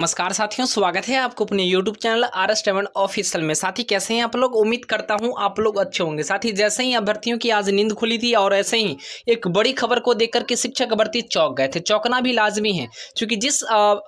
नमस्कार साथियों, स्वागत है आपको अपने YouTube channel RS Diamond official में। साथी कैसे हैं आप लोग? उम्मीद करता हूं आप लोग अच्छे होंगे। साथी जैसे ही अभ्यर्थियों की आज नींद खुली थी और ऐसे ही एक बड़ी खबर को देख करके शिक्षक भर्ती चौंक गए थे। चौंकना भी लाजमी है क्योंकि जिस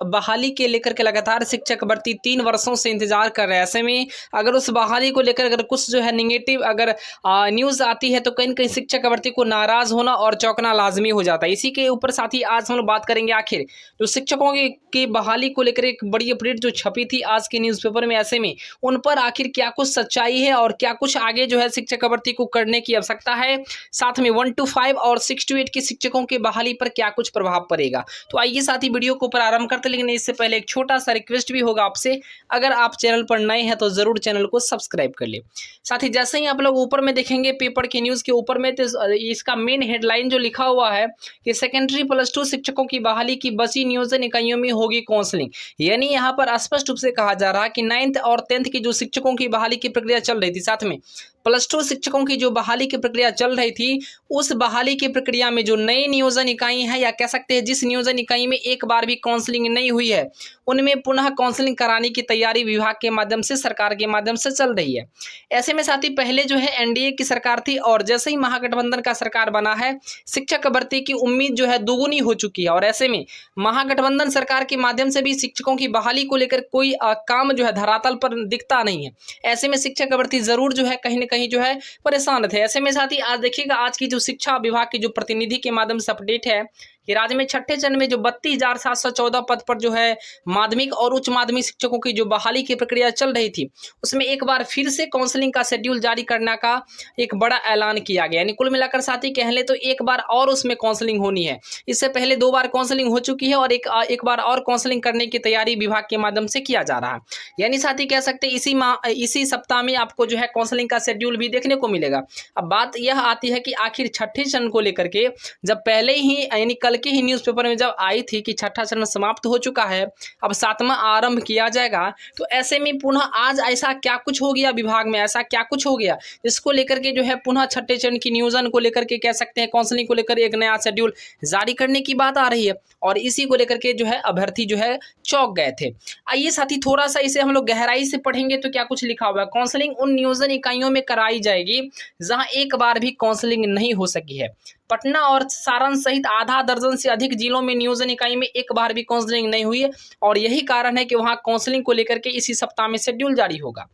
बहाली के लेकर के लगातार शिक्षक भर्ती 3 वर्षों से इंतजार कर रहे हैं। ऐसे में अगर उस बहाली को लेकर अगर कुछ जो है निगेटिव अगर न्यूज़ आती है तो कहीं न कहीं शिक्षक भर्ती को नाराज होना और चौंकना लाजमी हो जाता है। इसी के ऊपर साथी आज हम लोग बात करेंगे आखिर जो शिक्षकों की बहाली को लेकर एक बड़ी अपडेट जो छपी थी आज के न्यूज़पेपर में, ऐसे में उन पर आखिर क्या कुछ सच्चाई है और क्या कुछ आगे जो है शिक्षक भर्ती को करने की आवश्यकता है। साथ में 1 to 5 और 6 to 8 के शिक्षकों की बहाली पर क्या कुछ प्रभाव पड़ेगा। तो आइए साथी वीडियो को प्रारंभ करते, लेकिन इससे पहले एक छोटा सा रिक्वेस्ट भी होगा आपसे, अगर आप चैनल पर नए हैं तो जरूर चैनल को सब्सक्राइब कर ले। साथी जैसे ही आप लोग ऊपर में देखेंगे पेपर के न्यूज़ के ऊपर में, तो इसका मेन हेडलाइन जो लिखा हुआ है कि सेकेंडरी +2 शिक्षकों की बहाली की बची नियोजन इकाइयों में होगी काउंसलिंग। यानी यहाँ पर स्पष्ट रूप से कहा जा रहा है कि 9th और 10th की जो शिक्षकों की बहाली की प्रक्रिया चल रही थी, साथ में +2 शिक्षकों की जो बहाली की प्रक्रिया चल रही थी, उस बहाली की प्रक्रिया में जो नई नियोजन इकाई है या कह सकते हैं जिस नियोजन इकाई में एक बार भी काउंसलिंग नहीं हुई है, उनमें पुनः काउंसलिंग कराने की तैयारी विभाग के माध्यम से, सरकार के माध्यम से चल रही है। ऐसे में साथी पहले जो है एनडीए की सरकार थी और जैसे ही महागठबंधन का सरकार बना है, शिक्षक भर्ती की उम्मीद जो है दोगुनी हो चुकी है और ऐसे में महागठबंधन सरकार के माध्यम से भी शिक्षकों की बहाली को लेकर कोई काम जो है धरातल पर दिखता नहीं है। ऐसे में शिक्षक भर्ती जरूर जो है कहीं न कहीं जो है परेशान थे। ऐसे में साथी आज देखिएगा, आज की जो शिक्षा विभाग की जो प्रतिनिधि के माध्यम से अपडेट है कि राज्य में छठे चरण में जो 32,714 पद पर जो है माध्यमिक और उच्च माध्यमिक शिक्षकों की जो बहाली की प्रक्रिया चल रही थी, उसमें एक बार फिर से काउंसलिंग का शेड्यूल जारी करने का एक बड़ा ऐलान किया गया। यानी कुल मिलाकर साथी कह लें तो एक बार और उसमें काउंसलिंग होनी है। इससे पहले 2 बार काउंसलिंग हो चुकी है और एक बार और काउंसलिंग करने की तैयारी विभाग के माध्यम से किया जा रहा है। यानी साथी कह सकते हैं इसी सप्ताह में आपको जो है काउंसलिंग का शेड्यूल भी देखने को मिलेगा। अब बात यह आती है कि आखिर छठे चरण को लेकर के जब पहले ही यानी कल के ही न्यूज़पेपर में जब आई थी कि छठा चरण समाप्त हो चुका है, अब 7वां आरंभ किया जाएगा, तो ऐसे में पुनः आज ऐसा क्या कुछ हो गया विभाग में, ऐसा क्या कुछ हो गया जिसको लेकर के जो है पुनः छठे चरण की नियोजन को लेकर के कह सकते हैं काउंसलिंग को लेकर एक नया शेड्यूल जारी करने की बात आ रही है और इसी को लेकर के जो है अभ्यर्थी जो है चौंक गए थे। आइए साथी थोड़ा सा इसे हम लोग गहराई से पढ़ेंगे तो क्या कुछ लिखा हुआ है। काउंसलिंग उन नियोजन इकाइयों में कराई जाएगी जहां एक बार भी काउंसलिंग नहीं हो सकी है। पटना और सारण सहित आधा दर्जन से अधिक जिलों में नियोजन इकाई में एक बार भी काउंसलिंग नहीं हुई है और यही कारण है कि वहां काउंसलिंग को लेकर के इसी सप्ताह में शेड्यूल जारी होगा।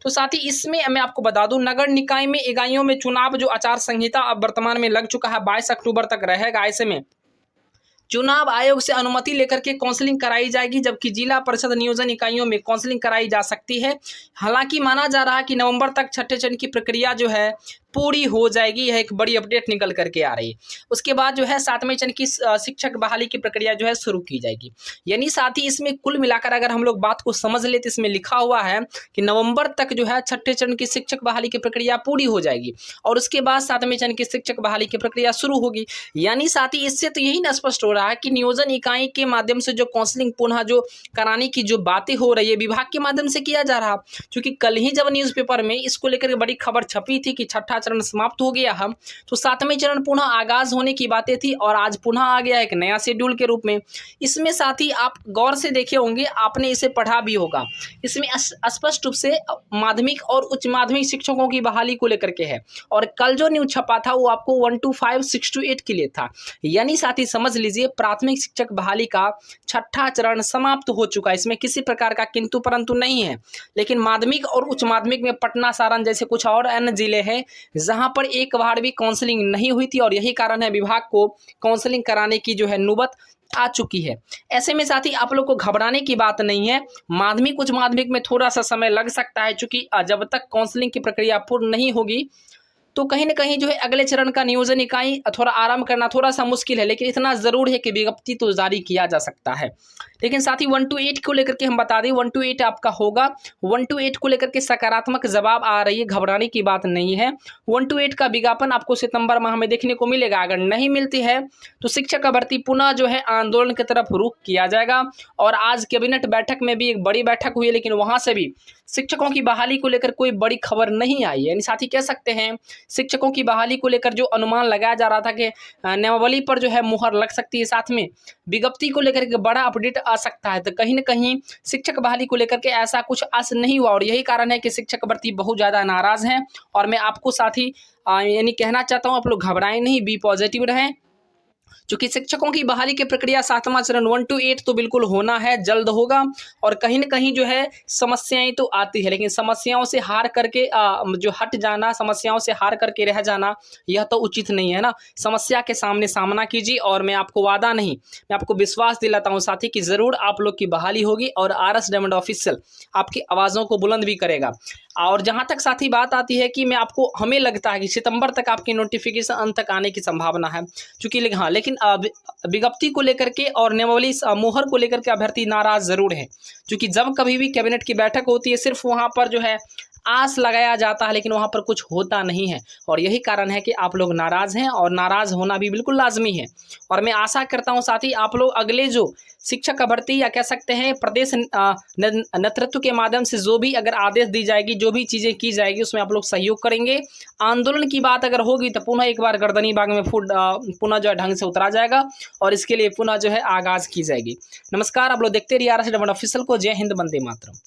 तो साथ ही इसमें मैं आपको बता दूं, नगर निकाय में इकाइयों में चुनाव जो आचार संहिता अब वर्तमान में लग चुका है, 22 अक्टूबर तक रहेगा। ऐसे में चुनाव आयोग से अनुमति लेकर के काउंसलिंग कराई जाएगी, जबकि जिला परिषद नियोजन इकाइयों में काउंसलिंग कराई जा सकती है। हालांकि माना जा रहा है कि नवंबर तक छठे चरण की प्रक्रिया जो है पूरी हो जाएगी। यह एक बड़ी अपडेट निकल करके आ रही है। उसके बाद जो है 7वें चरण की शिक्षक बहाली की प्रक्रिया जो है शुरू की जाएगी। यानी साथ ही इसमें कुल मिलाकर अगर हम लोग बात को समझ ले तो इसमें लिखा हुआ है कि नवंबर तक जो है छठे चरण की शिक्षक बहाली की प्रक्रिया पूरी हो जाएगी और उसके बाद 7वें चरण की शिक्षक बहाली की प्रक्रिया शुरू होगी। यानी साथ ही इससे तो यही ना स्पष्ट हो रहा है कि नियोजन इकाई के माध्यम से जो काउंसलिंग पुनः जो कराने की जो बातें हो रही है विभाग के माध्यम से किया जा रहा। क्योंकि कल ही जब न्यूज़पेपर में इसको लेकर बड़ी खबर छपी थी कि छठा चरण समाप्त हो गया है, तो 7वें चरण पुनः आगाज होने की बातें थी और आज पुनः आ गया एक नया शेड्यूल के रूप में। इसमें साथ ही आप गौर से देखे होंगे, आपने इसे पढ़ा भी होगा, इसमें स्पष्ट रूप से माध्यमिक और उच्च माध्यमिक शिक्षकों की बहाली को लेकर के है और कल जो न्यूज छपा था वो आपको 1 to 5 6 to 8 के लिए था। यानी साथ ही समझ लीजिए प्राथमिक शिक्षक बहाली का छठा चरण समाप्त हो चुका है। इसमें किसी प्रकार का किंतु परंतु नहीं है। लेकिन माध्यमिक और उच्च माध्यमिक में पटना, सारण जैसे कुछ और अन्य जिले हैं जहां पर एक बार भी काउंसलिंग नहीं हुई थी और यही कारण है विभाग को काउंसलिंग कराने की जो है नौबत आ चुकी है। ऐसे में साथी आप लोग को घबराने की बात नहीं है। माध्यमिक उच्च माध्यमिक में थोड़ा सा समय लग सकता है, क्योंकि जब तक काउंसलिंग की प्रक्रिया पूर्ण नहीं होगी तो कहीं ना कहीं जो है अगले चरण का नियोजन इकाई थोड़ा आराम करना थोड़ा सा मुश्किल है। लेकिन इतना जरूर है कि विज्ञप्ति तो जारी किया जा सकता है। लेकिन साथ ही 1 to 8 को लेकर के हम बता दें, 1 to 8 आपका होगा। 1 to 8 को लेकर के सकारात्मक जवाब आ रही है, घबराने की बात नहीं है। 1 to 8 का विज्ञापन आपको सितंबर माह में देखने को मिलेगा। अगर नहीं मिलती है तो शिक्षक भर्ती पुनः जो है आंदोलन की तरफ रुख किया जाएगा। और आज कैबिनेट बैठक में भी एक बड़ी बैठक हुई है, लेकिन वहां से भी शिक्षकों की बहाली को लेकर कोई बड़ी खबर नहीं आई है। यानी साथ ही कह सकते हैं शिक्षकों की बहाली को लेकर जो अनुमान लगाया जा रहा था कि नियमावली पर जो है मुहर लग सकती है, साथ में विज्ञप्ति को लेकर एक बड़ा अपडेट आ सकता है, तो कहीं न कहीं शिक्षक बहाली को लेकर के ऐसा कुछ आस नहीं हुआ और यही कारण है कि शिक्षक भर्ती बहुत ज़्यादा नाराज़ हैं। और मैं आपको साथ ही यानी कहना चाहता हूँ, आप लोग घबराएं नहीं, बी पॉजिटिव रहें। चूँकि शिक्षकों की बहाली की प्रक्रिया 7वां चरण 1 to 8 तो बिल्कुल होना है, जल्द होगा। और कहीं न कहीं जो है समस्याएँ तो आती है, लेकिन समस्याओं से हार करके जो हट जाना, समस्याओं से हार करके रह जाना, यह तो उचित नहीं है ना। समस्या के सामने सामना कीजिए और मैं आपको वादा नहीं, मैं आपको विश्वास दिलाता हूँ साथी कि ज़रूर आप लोग की बहाली होगी और आरएस डायमंड ऑफिशियल आपकी आवाज़ों को बुलंद भी करेगा। और जहाँ तक साथी बात आती है कि हमें लगता है कि सितंबर तक आपकी नोटिफिकेशन अंत तक आने की संभावना है। चूँकि लेकिन विज्ञप्ति को लेकर के और नियमावली मोहर को लेकर के अभ्यर्थी नाराज जरूर है, क्योंकि जब कभी भी कैबिनेट की बैठक होती है सिर्फ वहां पर जो है आस लगाया जाता है, लेकिन वहां पर कुछ होता नहीं है। और यही कारण है कि आप लोग नाराज हैं और नाराज होना भी बिल्कुल लाजमी है। और मैं आशा करता हूं साथी आप लोग अगले जो शिक्षक भर्ती या कह सकते हैं प्रदेश नेतृत्व के माध्यम से जो भी अगर आदेश दी जाएगी, जो भी चीज़ें की जाएगी, उसमें आप लोग सहयोग करेंगे। आंदोलन की बात अगर होगी तो पुनः एक बार गर्दनी बाग में पुनः जो है ढंग से उतरा जाएगा और इसके लिए पुनः जो है आगाज़ की जाएगी। नमस्कार, आप लोग देखते रहिए आरएस डायमंड ऑफिशियल को। जय हिंद, वंदे मातरम।